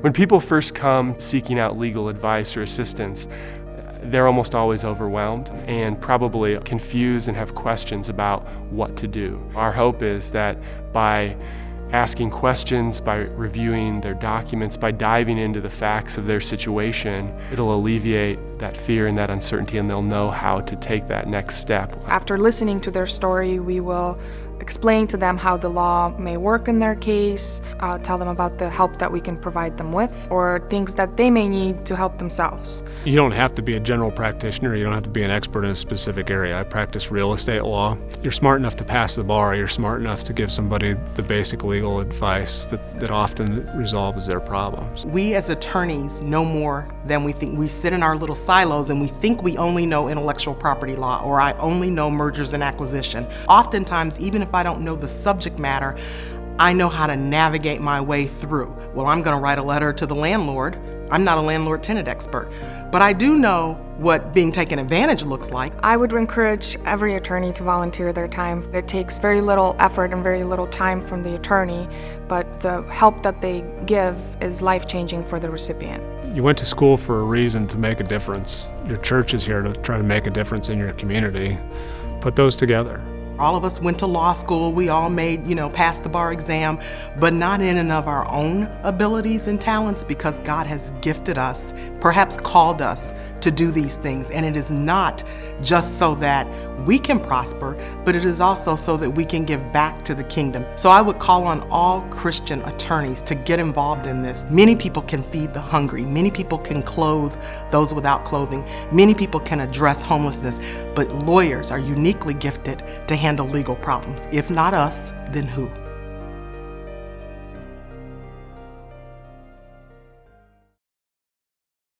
When people first come seeking out legal advice or assistance, they're almost always overwhelmed and probably confused and have questions about what to do. Our hope is that by asking questions, by reviewing their documents, by diving into the facts of their situation, it'll alleviate that fear and that uncertainty, and they'll know how to take that next step. After listening to their story, we will explain to them how the law may work in their case, tell them about the help that we can provide them with, or things that they may need to help themselves. You don't have to be a general practitioner. You don't have to be an expert in a specific area. I practice real estate law. You're smart enough to pass the bar. You're smart enough to give somebody the basic legal advice that often resolves their problems. We as attorneys know more than we think. We sit in our little silos and we think we only know intellectual property law, or I only know mergers and acquisition. Oftentimes, even if I don't know the subject matter, I know how to navigate my way through. Well, I'm going to write a letter to the landlord. I'm not a landlord-tenant expert, but I do know what being taken advantage looks like. I would encourage every attorney to volunteer their time. It takes very little effort and very little time from the attorney, but the help that they give is life-changing for the recipient. You went to school for a reason, to make a difference. Your church is here to try to make a difference in your community. Put those together. All of us went to law school, we all made, passed the bar exam, but not in and of our own abilities and talents, because God has gifted us, perhaps called us to do these things. And it is not just so that we can prosper, but it is also so that we can give back to the kingdom. So I would call on all Christian attorneys to get involved in this. Many people can feed the hungry. Many people can clothe those without clothing. Many people can address homelessness, but lawyers are uniquely gifted to handle legal problems. If not us, then who?